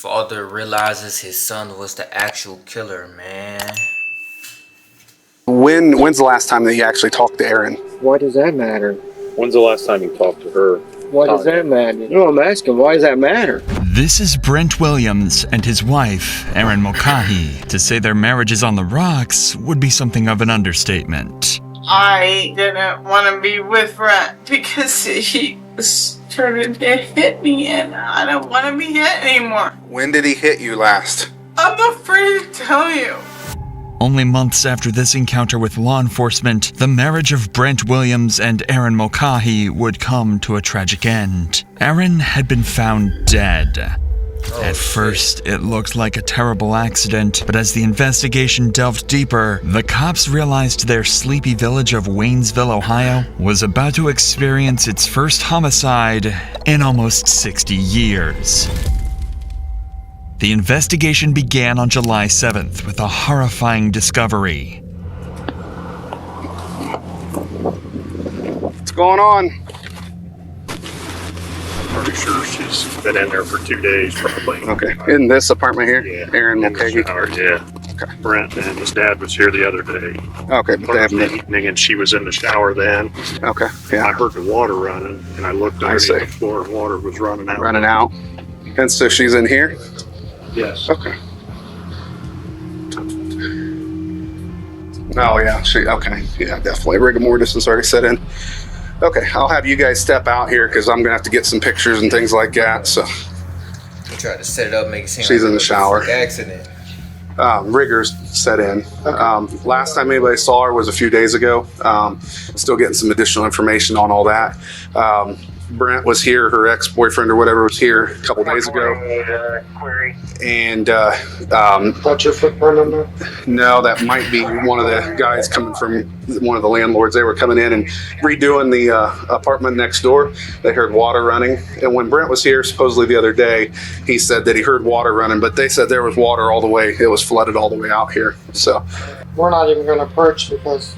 Father realizes his son was the actual killer, man. When's the last time that you actually talked to Erin? Why does that matter? When's the last time you talked to her? Why does that matter? No, I'm asking, why does that matter? This is Brent Williams and his wife, Erin Mulcahy. To say their marriage is on the rocks would be something of an understatement. I didn't want to be with Brent because he started to hit me and I don't want to be hit anymore. When did he hit you last? I'm afraid to tell you. Only months after this encounter with law enforcement, the marriage of Brent Williams and Erin Mulcahy would come to a tragic end. Erin had been found dead. At first, it looked like a terrible accident, but as the investigation delved deeper, the cops realized their sleepy village of Waynesville, Ohio, was about to experience its first homicide in almost 60 years. The investigation began on July 7th with a horrifying discovery. What's going on? Pretty sure she's been in there for 2 days, probably. Okay. In this apartment here? Yeah. Erin In the Mulcahy? shower, yeah. Okay. Brent and his dad was here the other day. Okay, but they haven't been. Evening, and she was in the shower then. Okay, I yeah. heard the water running, and I looked underneath see. the floor, and water was running out. Running out. And so she's in here? Yes. Okay. Oh, yeah. Okay. Yeah, definitely. Rigor mortis has already set in. Okay, I'll have you guys step out here because I'm going to have to get some pictures and things like that. So He tried to set it up, make it seem She's like in the it was a shower. freak accident. rigors set in. Last time anybody saw her was a few days ago. Still getting some additional information on all that. Brent was here, her ex-boyfriend or whatever was here a couple days ago. And What's your footprint on that? no, that might be one of the guys coming from one of the landlords. They were coming in and redoing the apartment next door. They heard water running. And when Brent was here, supposedly the other day, he said that he heard water running, but they said there was water all the way. It was flooded all the way out here. So, We're not even going to perch because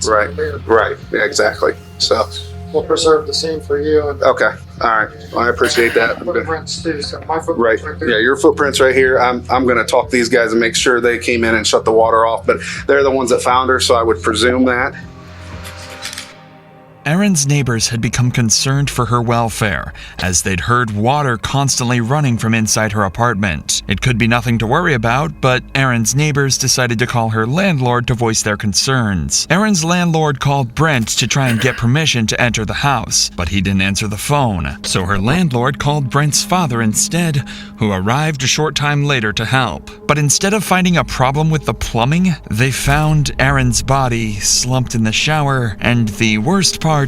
right, yeah, exactly. So, we'll preserve the scene for you and okay, all right. Well, I appreciate that. footprints too. So my Right. footprints right there. Yeah, your footprints right here. I'm going to talk to these guys and make sure they came in and shut the water off, but they're the ones that found her, so I would presume that. Erin's neighbors had become concerned for her welfare, as they'd heard water constantly running from inside her apartment. It could be nothing to worry about, but Erin's neighbors decided to call her landlord to voice their concerns. Erin's landlord called Brent to try and get permission to enter the house, but he didn't answer the phone. So her landlord called Brent's father instead, who arrived a short time later to help. But instead of finding a problem with the plumbing, they found Erin's body slumped in the shower, and the worst part,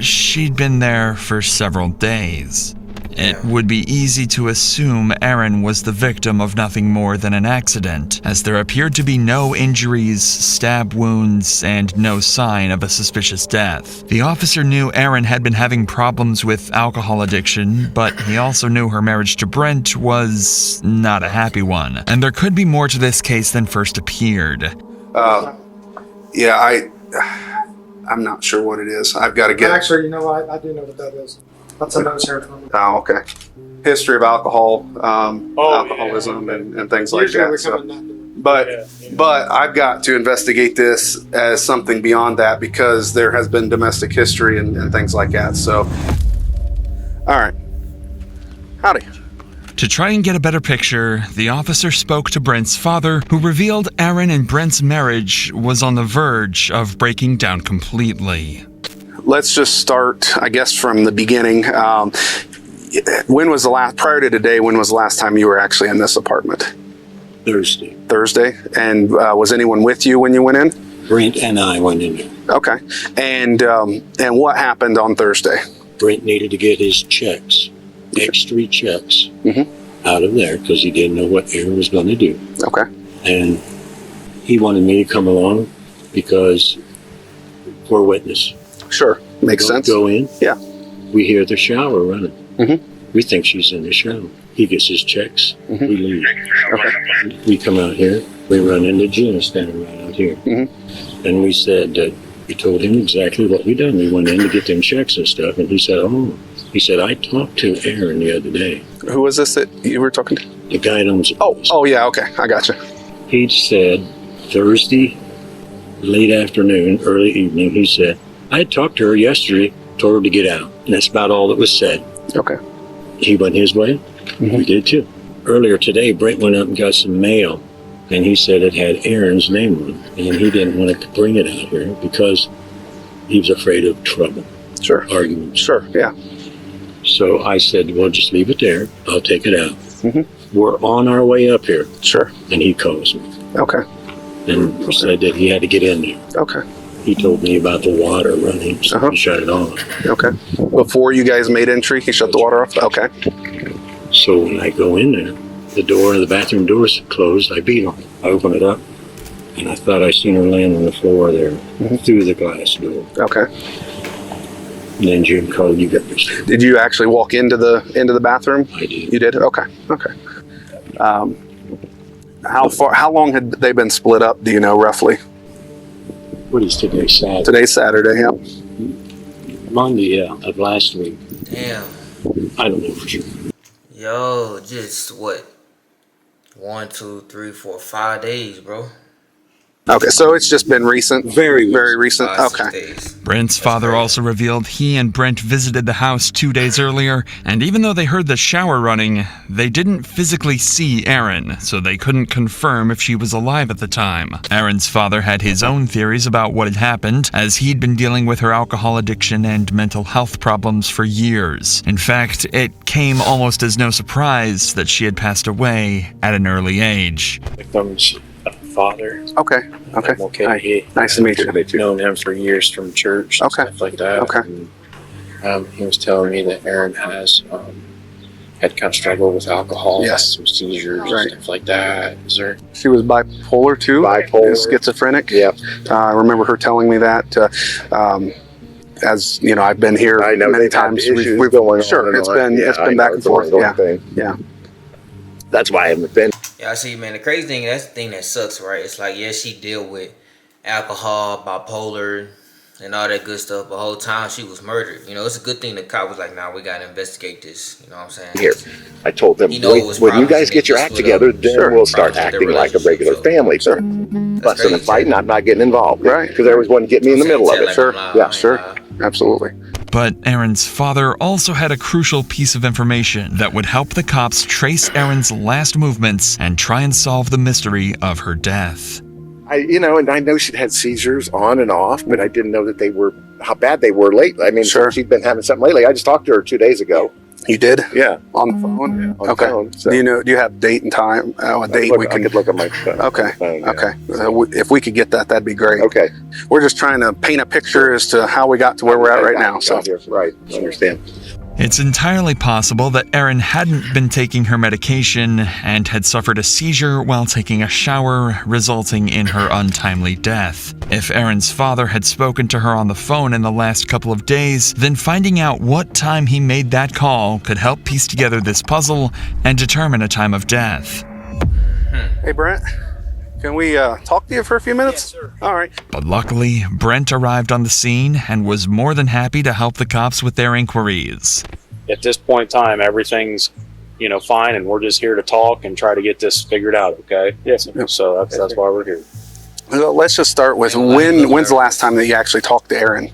she'd been there for several days. It would be easy to assume Erin was the victim of nothing more than an accident, as there appeared to be no injuries, stab wounds, and no sign of a suspicious death. The officer knew Erin had been having problems with alcohol addiction, but he also knew her marriage to Brent was not a happy one, and there could be more to this case than first appeared. Yeah, I'm not sure what it is. I've got to get. Actually, you know what? I do know what that is. That's a nose hair from Oh, okay. History of alcohol, alcoholism, and things like Usually that. we So. come in that. But I've got to investigate this as something beyond that because there has been domestic history and things like that. So, all right. Howdy. To try and get a better picture, the officer spoke to Brent's father, who revealed Erin and Brent's marriage was on the verge of breaking down completely. Let's just start, I guess, from the beginning. When was the last, prior to today, when was the last time you were actually in this apartment? Thursday. Thursday? And was anyone with you when you went in? Brent and I went in there. Okay. And what happened on Thursday? Brent needed to get his checks, X3 checks, out of there because he didn't know what Erin was going to do. Okay. And he wanted me to come along because we're a witness. Sure. Makes sense. Go in. Yeah. We hear the shower running. Mm-hmm. We think she's in the shower. He gets his checks. Mm-hmm. We leave. Okay. We come out here. We run into Gina standing right out here. Mm-hmm. And we said that we told him exactly what we done. We went in to get them checks and stuff. And he said, I talked to Erin the other day. Who was this that you were talking to? The guy owns the place. Oh, yeah, okay. I got you. He said Thursday, late afternoon, early evening, he said, I had talked to her yesterday, told her to get out. And that's about all that was said. Okay. He went his way. We did too. Earlier today, Brent went up and got some mail, and he said it had Aaron's name on it. And he didn't want to bring it out here because he was afraid of trouble, Sure. arguments. Sure, yeah. So I said, well, just leave it there. I'll take it out. Mhm. We're on our way up here, Sure. and he calls me Okay. and said that he had to get in there. Okay. He told me about the water running, so Uh-huh. he shut it on. Okay. Before you guys made entry, he shut the water off? Okay. So when I go in there, the bathroom door's closed. I beat on it. I open it up, and I thought I seen her laying on the floor there through the glass door. Okay. And then Jim called, you got this. Did you actually walk into the bathroom? I did. You did? Okay. Okay. How long had they been split up, do you know, roughly? What is today, Saturday? Today's Saturday, yeah. Monday, yeah, of last week. Damn. I don't know for sure. Yo, just what? 1, 2, 3, 4, 5 days, bro. Okay, so it's just been recent? Very recent? 5, 6 Okay. days. Brent's father crazy. also revealed he and Brent visited the house 2 days earlier, and even though they heard the shower running, they didn't physically see Erin, so they couldn't confirm if she was alive at the time. Erin's father had his own theories about what had happened, as he'd been dealing with her alcohol addiction and mental health problems for years. In fact, it came almost as no surprise that she had passed away at an early age. Victim's father. Okay. Okay. I'm okay. Hi. Nice to meet you. I've known him for years from church and Okay. stuff like that. Okay. And, he was telling me that Aaron has had kind of struggled with alcohol, Yes. some seizures, Right. stuff like that. Is there? She was bipolar too? Bipolar. Schizophrenic? Yeah. I remember her telling me that. As you know, I've been here I know many they've had times. issues going sure, on and it's on. been Yeah, it's I been know, back and it's an forth. ongoing Yeah. thing. Yeah. That's why I haven't been. Yeah, I see, man. The crazy thing, that's the thing that sucks, right? It's like, yeah, she dealt with alcohol, bipolar, and all that good stuff. But the whole time she was murdered. You know, it's a good thing the cop was like, nah, we gotta investigate this. You know what I'm saying? Here, I told them, You know it was when you probably guys get your they act split together, up. then Sure. we'll start Probably acting their like a regular relationship, family. Sure. Fussing crazy. and fighting, I'm not getting involved. Right. Because there was one get me in the middle of it. Like, Sure. I'm lying, Yeah, I ain't sure. lying. Absolutely. But Erin's father also had a crucial piece of information that would help the cops trace Erin's last movements and try and solve the mystery of her death. And I know she'd had seizures on and off, but I didn't know that they were, how bad they were lately. I mean, Sure. she'd been having something lately. I just talked to her 2 days ago. You did? Yeah. On the phone? On the Okay. phone, so. Do you have date and time? A date we I can. could look at my phone. Okay. phone, yeah. Okay. If we could get that, that'd be great. Okay. We're just trying to paint a picture as to how we got to where we're at right now. So. Right. I understand. It's entirely possible that Erin hadn't been taking her medication and had suffered a seizure while taking a shower, resulting in her untimely death. If Erin's father had spoken to her on the phone in the last couple of days, then finding out what time he made that call could help piece together this puzzle and determine a time of death. Hey, Brent. Can we talk to you for a few minutes? Yes, sir. All right. But luckily, Brent arrived on the scene and was more than happy to help the cops with their inquiries. At this point in time, everything's, fine, and we're just here to talk and try to get this figured out, okay? Yes. So that's why we're here. Well, let's just start with when's the last time that you actually talked to Erin?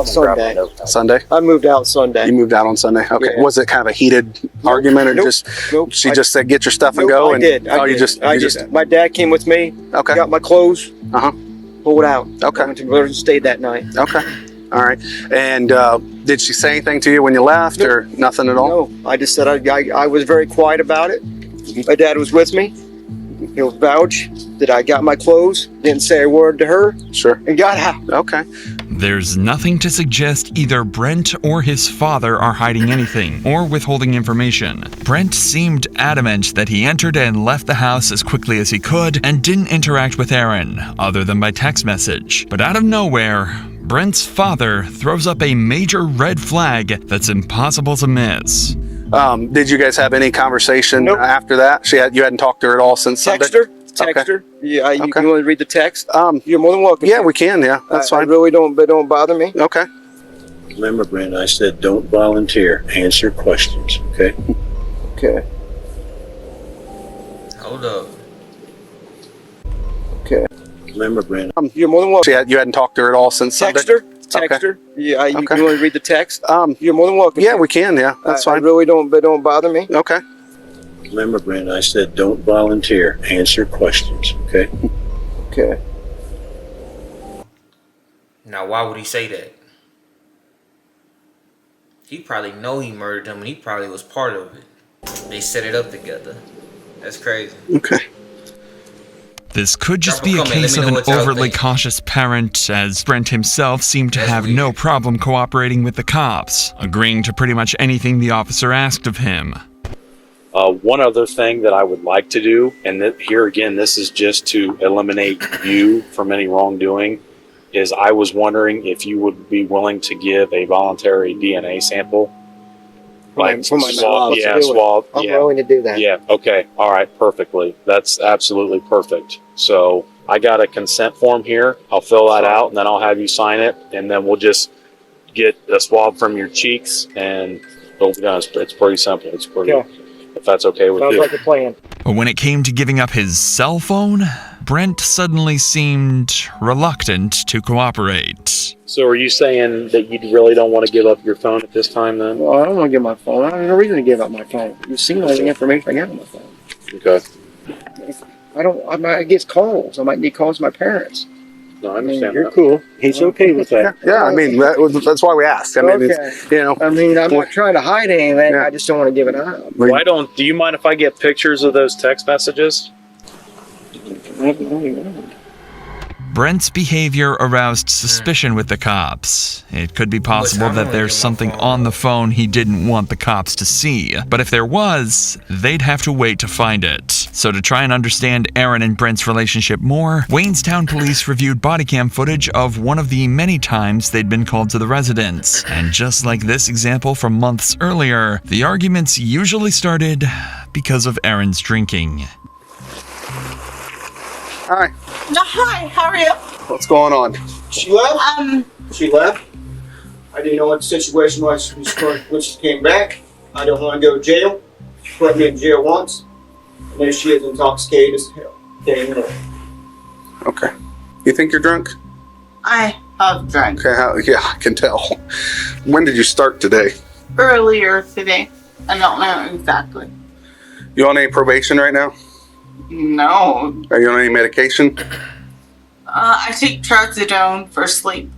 Sunday. Sunday? I moved out Sunday. You moved out on Sunday? Okay. Yeah. Was it kind of a heated argument or just Nope. she just said get your stuff and go? I And did. you just My dad came with me. okay. Got my clothes. Uh-huh. Pulled out. Okay. Went to Garden State that night. Okay. All right. And did she say anything to you when you left or nothing at all? No, I just said I was very quiet about it. My dad was with me. He'll vouch that I got my clothes, didn't say a word to her, Sure. and got out. Okay. There's nothing to suggest either Brent or his father are hiding anything or withholding information. Brent seemed adamant that he entered and left the house as quickly as he could and didn't interact with Erin, other than by text message. But out of nowhere, Brent's father throws up a major red flag that's impossible to miss. Did you guys have any conversation Nope. after that? You hadn't talked to her at all since Text Sunday? her. Text her. Yeah, you Okay. can only read the text. Um, You're more than welcome. yeah, we can. Yeah, that's I fine. really don't bother me. Okay. Remember, Brent, I said don't volunteer. Answer questions, okay? Okay. Hold up. Okay. Remember, Brent? You're more than welcome. So you hadn't talked to her at all since Sunday? Text her. Yeah, you Okay. want to read the text? You're more than welcome. Yeah, we can. Yeah, that's I fine. really don't bother me. Okay. Remember, Brent, I said don't volunteer. Answer questions, okay? Okay. Now, why would he say that? He probably know he murdered him, and he probably was part of it. They set it up together. That's crazy. Okay. This could just Drop a be a comment, let case me of know an what y'all overly think. cautious parent, as Brent himself seemed to That's have weird. no problem cooperating with the cops, agreeing to pretty much anything the officer asked of him. One other thing that I would like to do, and here again, this is just to eliminate you from any wrongdoing, is I was wondering if you would be willing to give a voluntary DNA sample. For my swab, swab. I'm Yeah. willing to do that. Yeah. Okay. All right. Perfectly. That's absolutely perfect. So I got a consent form here. I'll fill that out and then I'll have you sign it, and then we'll just get a swab from your cheeks and it'll be done. It's pretty simple. It's pretty. Okay. If that's okay with Sounds you. like a plan. But when it came to giving up his cell phone, Brent suddenly seemed reluctant to cooperate. So are you saying that you really don't want to give up your phone at this time then? Well, I don't want to give my phone. I have no reason to give up my phone. You've seen all the information I got on my phone. Okay. I might get calls. I might need calls from my parents. No, I understand You're that. cool. He's okay with that. Yeah, I mean, that's why we asked. I mean, it's, you know. I mean, I'm not trying to hide anything. I just don't want to give it up. Do you mind if I get pictures of those text messages? Brent's behavior aroused suspicion with the cops. It could be possible that there's something on the phone he didn't want the cops to see, but if there was, they'd have to wait to find it. So to try and understand Aaron and Brent's relationship more, Waynestown police reviewed body cam footage of one of the many times they'd been called to the residence. And just like this example from months earlier, the arguments usually started because of Aaron's drinking. Hi. No, hi, how are you? What's going on? She left? She left? I didn't know what the situation was when she came back. I don't want to go to jail. She put me in jail once. And there she is, intoxicated as hell. Okay. You think you're drunk? I have drank Okay. Yeah, I can tell. When did you start today? earlier today. I don't know exactly. You on any probation right now? No. Are you on any medication? I take trazodone for sleep.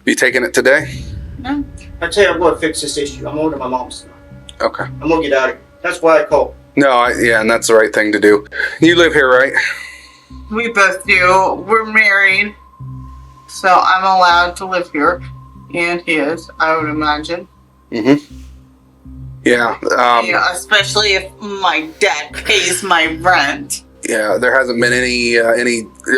You taking it today? No. I tell you, I'm going to fix this issue. I'm going to my mom's now. Okay. I'm going to get out of here. That's why I called. No, yeah, and that's the right thing to do. You live here, right? We both do. We're married. So I'm allowed to live here. And he is, I would imagine. Mm-hmm. Yeah. Yeah, especially if my dad pays my rent. Yeah, there hasn't been any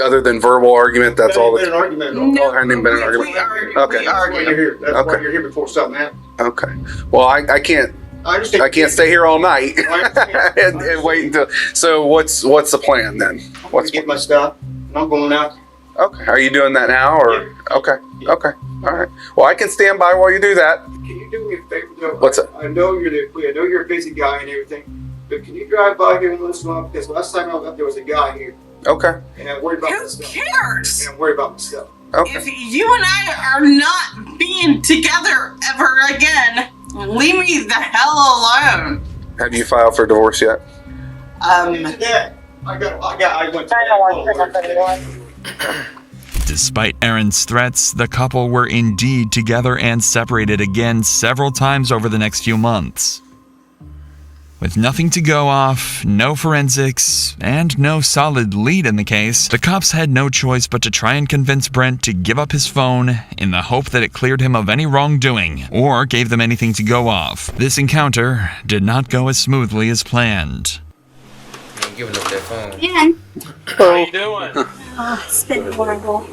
other than verbal argument. That's all. Been an argument. No, there hasn't been an argument. We argue. Okay. We That's why you're argue. here. That's why Okay. you're here before something happened. Okay. Well, I can't. I understand. I can't stay here all night I understand. and wait until. So what's the plan then? I'm going to get my stuff. And I'm going out. Okay. Are you doing that now or? Okay. Okay. All right. Well, I can stand by while you do that. Can you do me a favor? Though? What's that? I know you're a busy guy and everything, but can you drive by here and listen up? Because last time I was up, there was a guy here, Okay. and I'm worried about my Who stuff. cares? And I'm worried about my stuff. Okay. If you and I are not being together ever again, leave me the hell alone. Have you filed for divorce yet? Dad, I went to Despite Aaron's threats, the couple were indeed together and separated again several times over the next few months. With nothing to go off, no forensics, and no solid lead in the case, the cops had no choice but to try and convince Brent to give up his phone in the hope that it cleared him of any wrongdoing, or gave them anything to go off. This encounter did not go as smoothly as planned. You ain't giving up that phone. Dan, How you doing? oh, it's been horrible.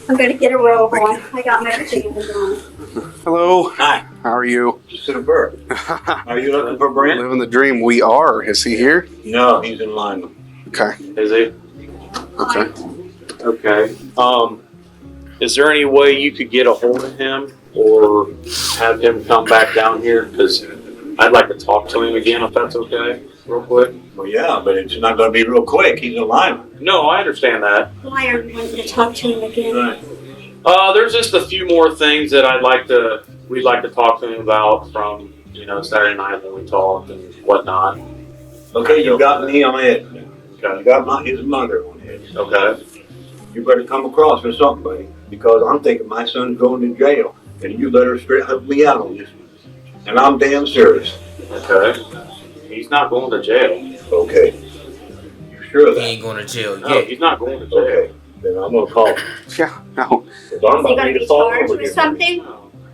I'm gonna get a robe on. I got my pajamas on. Hello. Hi. How are you? Just to the bird. Are you looking for Brent? Living the dream. We are. Is he here? No, he's in line. Okay. Is he? Okay. Okay. Is there any way you could get a hold of him or have him come back down here? Because I'd like to talk to him again, if that's okay, real quick. Well, yeah, but it's not gonna be real quick. He's alive. No, I understand that. Why are you wanting to talk to him again? Right. There's just a few more things that we'd like to talk to him about from, Saturday night when we talked and whatnot. Okay, you got me on it. You got his mother on it. Okay. You better come across with something, buddy, because I'm thinking my son's going to jail, and you better straight help me out on this one. And I'm damn serious. Okay. He's not going to jail. Okay. You sure of He that? ain't going to jail No, yet. he's not going to jail. Okay. Then I'm gonna call him. Yeah, no, 'Cause I'm Is he about gonna ready be to fall charged over with here. something?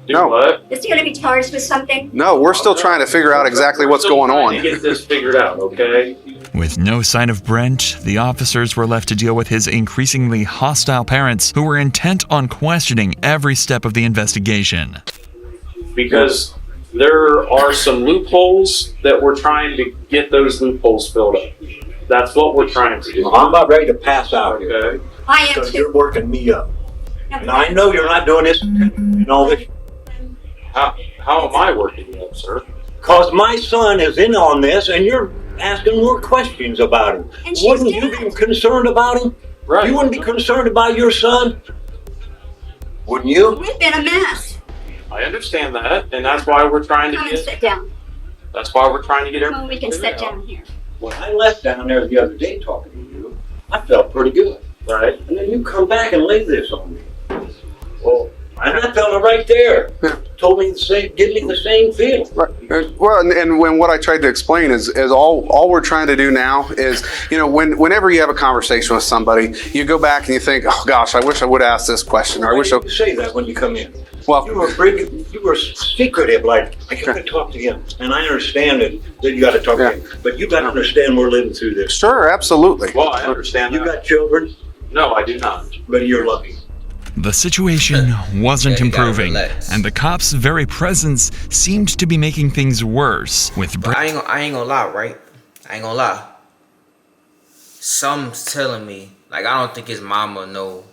Do No. what? Is he gonna be charged with something? no, we're still trying to figure out exactly what's Still going trying on. to get this figured out, okay? With no sign of Brent, the officers were left to deal with his increasingly hostile parents who were intent on questioning every step of the investigation. Because there are some loopholes that we're trying to get those loopholes filled up. That's what we're trying to do. Well, I'm about ready to pass out here. Okay? I am Because too. you're working me up. And I know you're not doing this and all this. How am I working you up, sir? Cause my son is in on this and you're asking more questions about him. And she's Wouldn't you dead. be concerned about him? Right. You wouldn't be concerned about your son? Wouldn't you? We've been a mess. I understand that, and that's why we're trying to Come and get. sit down. That's why we're trying to get Come everything. on, we can figured sit out. down here. When I left down there the other day talking to you, I felt pretty good. Right. And then you come back and lay this on me. Well, and that fella right there told me the same, give me the same feeling. Right. Well, and when what I tried to explain is all we're trying to do now is, whenever you have a conversation with somebody, you go back and you think, oh gosh, I wish I would ask this question, or I wish I. You say that when you come in. Well, You were secretive, like I gotta talk to him, and I understand that you gotta talk to him, but you gotta understand we're living through this. Sure, absolutely. Well, I understand You that. got children, No, I do not. but you're lucky. The situation wasn't Yeah, you gotta improving, relax. and the cops' very presence seemed to be making things worse, with But I ain't gonna lie, right? I ain't gonna lie. Something's telling me, like, I don't think his mama know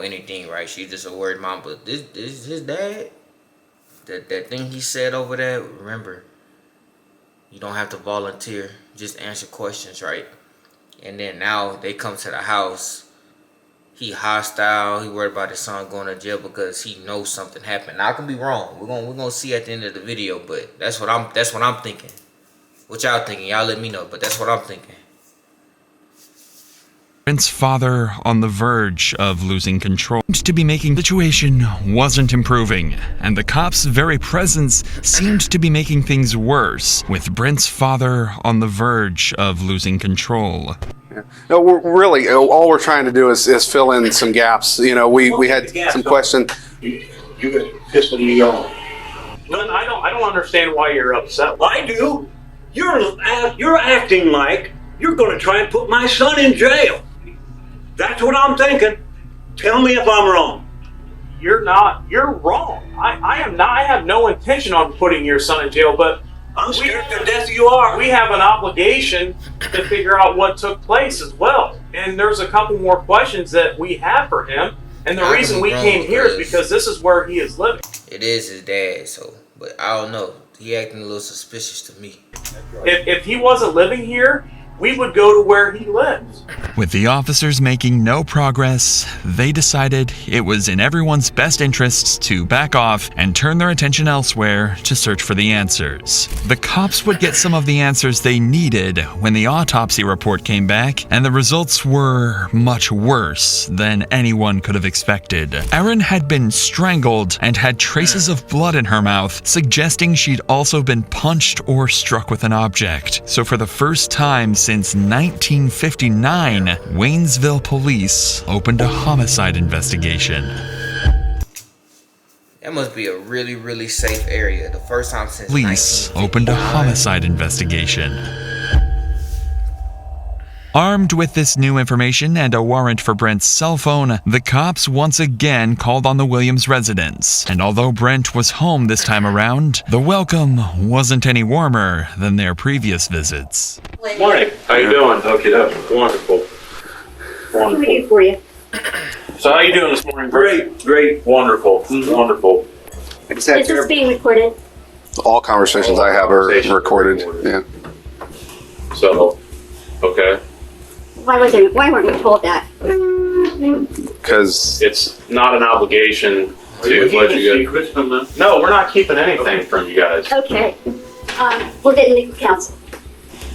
anything, right? She's just a worried mom. But this his dad. That thing he said over there. Remember, you don't have to volunteer. Just answer questions, right? And then now they come to the house. He hostile. He worried about his son going to jail because he knows something happened. Now I can be wrong. We're gonna see at the end of the video, but that's what I'm thinking. What y'all thinking? Y'all let me know. But that's what I'm thinking. Brent's father on the verge of losing control. Seemed to be making the situation wasn't improving, and the cops' very presence seemed to be making things worse, with Brent's father on the verge of losing control. No, we're really all we're trying to do is fill in some gaps. We had some questions. You got pissing me off. Glenn, I don't understand why you're upset. I do. You're acting like you're gonna try and put my son in jail. That's what I'm thinking. Tell me if I'm wrong. You're not. You're wrong. I am not. I have no intention on putting your son in jail, but I'm scared to death you are. we have an obligation to figure out what took place as well. And there's a couple more questions that we have for him. And the I reason could we be wrong came here is because- because this is where he is living. It is his dad, so. But I don't know. He acting a little suspicious to me. If he wasn't living here, we would go to where he lives. With the officers making no progress, they decided it was in everyone's best interests to back off and turn their attention elsewhere to search for the answers. The cops would get some of the answers they needed when the autopsy report came back, and the results were much worse than anyone could have expected. Erin had been strangled and had traces of blood in her mouth, suggesting she'd also been punched or struck with an object. So for the first time since 1959, Waynesville police opened a homicide investigation. That must be a really, really safe area. The first time since Police 1959. opened a homicide investigation. Armed with this new information and a warrant for Brent's cell phone, the cops once again called on the Williams residence. And although Brent was home this time around, the welcome wasn't any warmer than their previous visits. Morning. How you doing? Okay, Wonderful. What can we do for you? So how you doing this morning? Great. Wonderful. Wonderful. Is this being recorded? All conversations I have are recorded. Yeah. So, okay. Why weren't we told that? Because It's not an obligation to let you guys. No, we're not keeping anything from you guys. Okay. We're getting legal counsel.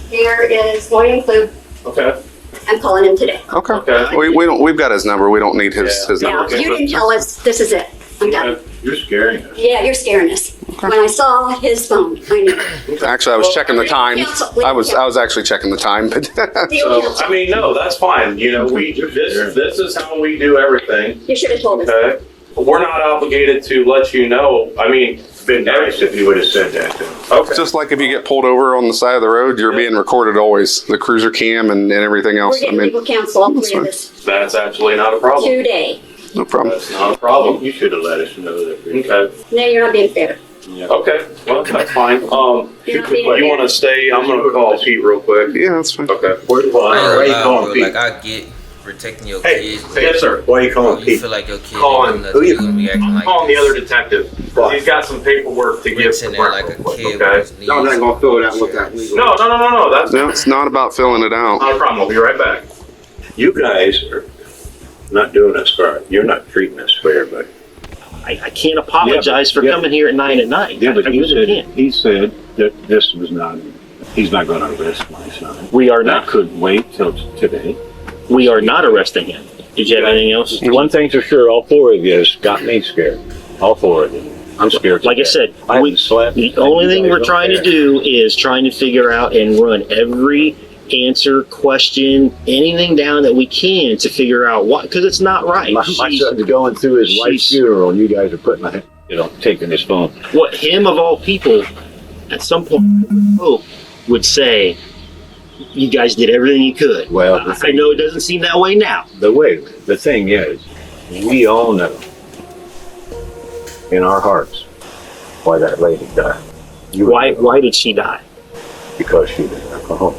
Here is Morgan Clue. Okay. I'm calling him today. Okay. Okay. We don't. We've got his number. We don't need his Yeah, number. you didn't tell us. This is it. I'm done. You're scaring us. Yeah, you're scaring us. When I saw his phone, I knew. Actually, I was checking the time. I was actually checking the time, but Legal So, counsel. I mean, no, that's fine. You know, this is how we do everything. You should have told us. Okay. We're not obligated to let you know. I mean, It's been nice if you would have said that to him. okay. just like if you get pulled over on the side of the road, you're being recorded always. The cruiser cam and everything We're else. I getting mean, legal counsel, all three of us, That's absolutely not a problem. today. no problem. That's not a problem. You should have let us know that. Okay. No, you're not being fair. Okay. Well, that's fine. You're not being You fair. want to stay? I'm gonna call Pete real quick. Yeah, that's fine. Okay. Why I ain't are gonna you lie, calling bro. Pete? Like, I get protecting your Hey, kids. but Yes, sir. Why are you calling you Pete? feel like your kid Calling ain't doing who nothing, you- you gonna be acting I'm like calling the this. other detective. He's got some paperwork to give Rinsing to it like Brent a real quick, kid with okay? his knees. No, I'm not gonna fill it out and look at it. No. That's No, it's not about filling it out. not a problem. I'll be right back. You guys are not doing us fair. You're not treating us fair, but. I can't apologize for coming here at 9 at night. Yeah, but I really can't. he said that this was not, he's not gonna arrest my son. We are That not. could wait till today. We are not arresting him. Did you have anything else? One thing's for sure, all four of you got me scared. All four of you. I'm scared. Like I said, I haven't slept. the only You thing guys we're don't trying to care. do is trying to figure out and run every answer, question, anything down that we can to figure out what, because it's not right. My She's- son's going through his wife's she's- funeral, and you guys are putting my, taking his phone. what him of all people at some point hope would say, you guys did everything you could. Well, the I thing- know it doesn't seem that way now. The thing is, we all know in our hearts why that lady died. Why did she die? Because she was alcoholic.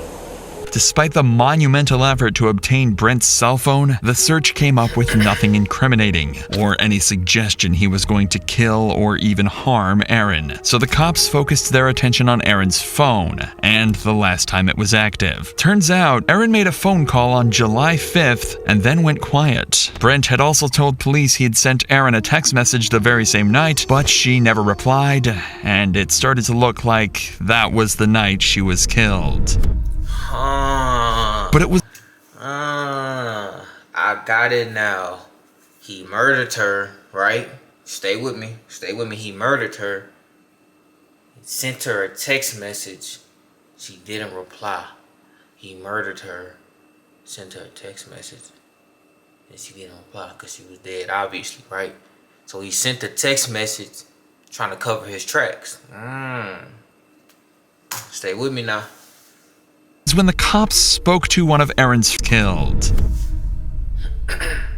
Despite the monumental effort to obtain Brent's cell phone, the search came up with nothing incriminating, or any suggestion he was going to kill or even harm Aaron. So the cops focused their attention on Aaron's phone, and the last time it was active. Turns out, Aaron made a phone call on July 5th, and then went quiet. Brent had also told police he had sent Aaron a text message the very same night, but she never replied, and it started to look like that was the night she was killed. But it was I got it now. He murdered her, right? Stay with me. He murdered her. He sent her a text message. She didn't reply. He murdered her. Sent her a text message. And she didn't reply because she was dead, obviously, right? So he sent a text message trying to cover his tracks. Stay with me now. when the cops spoke to one of Aaron's killed.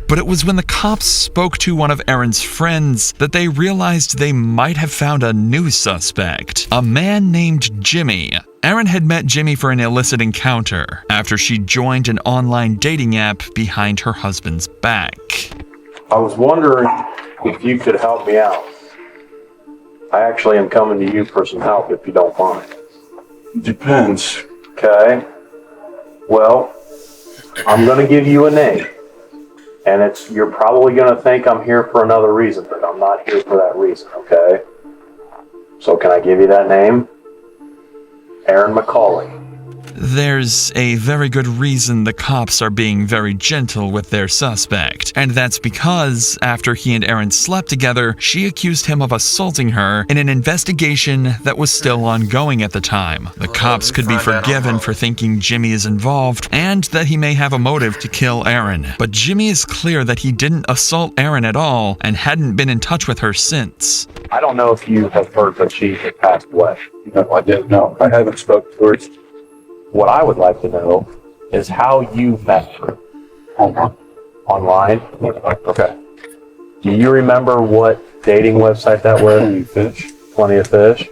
But it was when the cops spoke to one of Aaron's friends that they realized they might have found a new suspect, a man named Jimmy. Aaron had met Jimmy for an illicit encounter after she joined an online dating app behind her husband's back. I was wondering if you could help me out. I actually am coming to you for some help if you don't mind. Depends. Okay. Well, I'm going to give you a name. And you're probably going to think I'm here for another reason, but I'm not here for that reason, okay? So can I give you that name? Aaron McCauley. There's a very good reason the cops are being very gentle with their suspect, and that's because after he and Aaron slept together, she accused him of assaulting her in an investigation that was still ongoing at the time. The cops could be forgiven for thinking Jimmy is involved and that he may have a motive to kill Aaron, but Jimmy is clear that he didn't assault Aaron at all and hadn't been in touch with her since. I don't know if you have heard that she had passed away. No, I didn't know. I haven't spoken to her. What I would like to know is how you met her. Online? Okay. Do you remember what dating website that was? Plenty of Fish. Plenty of Fish?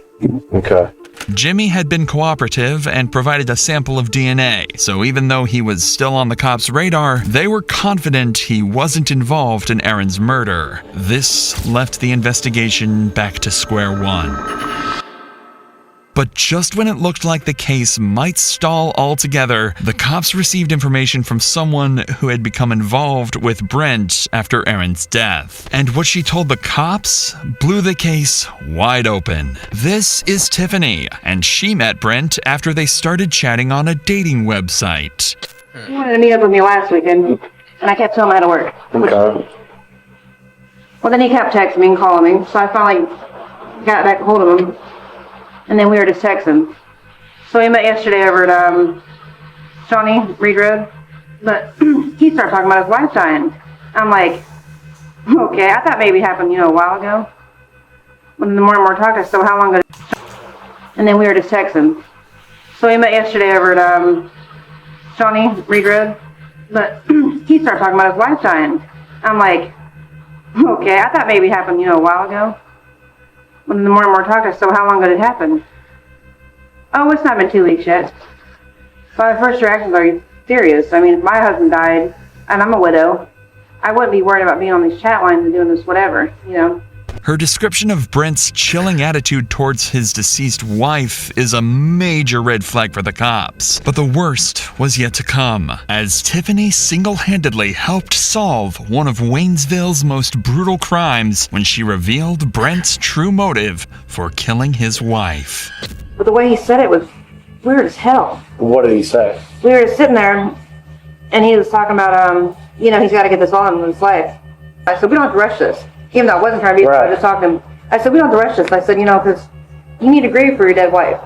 Okay. Jimmy had been cooperative and provided a sample of DNA, so even though he was still on the cops' radar, they were confident he wasn't involved in Aaron's murder. This left the investigation back to square one. But just when it looked like the case might stall altogether, the cops received information from someone who had become involved with Brent after Aaron's death. And what she told the cops blew the case wide open. This is Tiffany, and she met Brent after they started chatting on a dating website. He wanted to meet up with me last weekend, and I kept telling him I had to work. Okay. Well, then he kept texting me and calling me, so I finally got back a hold of him, and then we were just texting. So we met yesterday over at Shawnee Reed Road, but he started talking about his wife dying. I'm like, okay, I thought maybe it happened, a while ago. When the more and more talked, I said, well, how long ago? And then we were just texting. So we met yesterday over at Shawnee Reed Road, but he started talking about his wife dying. I'm like, okay, I thought maybe it happened, a while ago. When the more and more talked, I said, well, how long did it happen? Oh, it's not been 2 weeks yet. So my first reaction was, are you serious? I mean, if my husband died, and I'm a widow, I wouldn't be worried about being on these chat lines and doing this whatever, Her description of Brent's chilling attitude towards his deceased wife is a major red flag for the cops. But the worst was yet to come, as Tiffany single-handedly helped solve one of Waynesville's most brutal crimes when she revealed Brent's true motive for killing his wife. But the way he said it was weird as hell. What did he say? We were sitting there, and he was talking about, he's got to get this on in his life. I said, we don't have to rush this. Even though I wasn't trying to be right. Just talking to him. I said, we don't have to rush this. I said, because you need to grieve for your dead wife.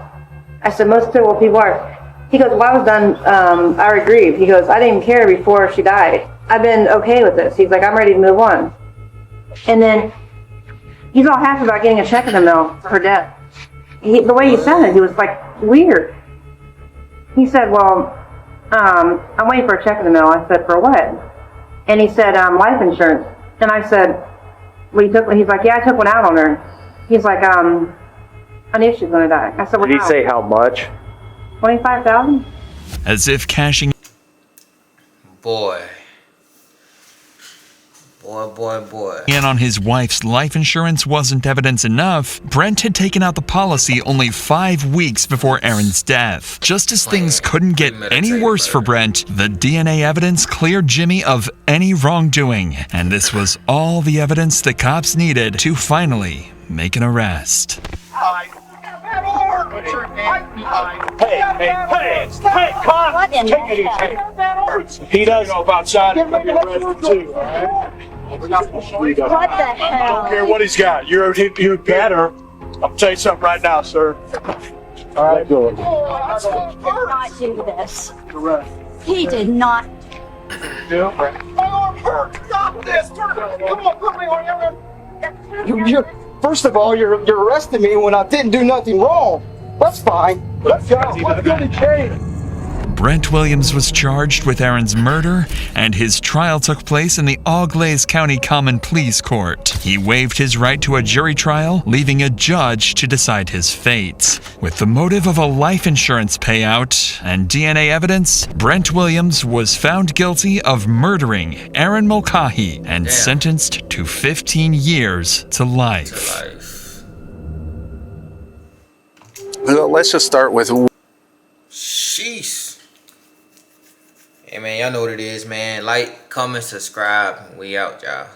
I said, most typical people are. He goes, well, I was done, I already grieved. He goes, I didn't even care before she died. I've been okay with this. He's like, I'm ready to move on. And then he's all happy about getting a check in the mail for her death. The way he said it, he was like, weird. He said, well, I'm waiting for a check in the mail. I said, for what? And he said, life insurance. And I said, well, he's like, yeah, I took one out on her. He's like, I knew she was going to die. I said, well, did he say how much? $25,000? As if cashing. Boy. In on his wife's life insurance wasn't evidence enough. Brent had taken out the policy only 5 weeks before Aaron's death. Just as things couldn't get any worse for Brent, the DNA evidence cleared Jimmy of any wrongdoing. And this was all the evidence the cops needed to finally make an arrest. Hey, Con, take it easy. He does know about shot. Get arrested too, all right? What the hell? I don't care what he's got. You're better. I'll tell you something right now, sir. All right, go. He did not do this. He did not. My arm hurts. Stop this. Come on, put me on your. First of all, you're arresting me when I didn't do nothing wrong. That's fine. Let's go. Let's go to jail. Brent Williams was charged with Aaron's murder, and his trial took place in the Auglaize County Common Pleas Court. He waived his right to a jury trial, leaving a judge to decide his fate. With the motive of a life insurance payout and DNA evidence, Brent Williams was found guilty of murdering Aaron Mulcahy and sentenced to 15 years to life. Let's just start with. Sheesh. Hey man, y'all know what it is, man. Like, comment, subscribe. We out, y'all.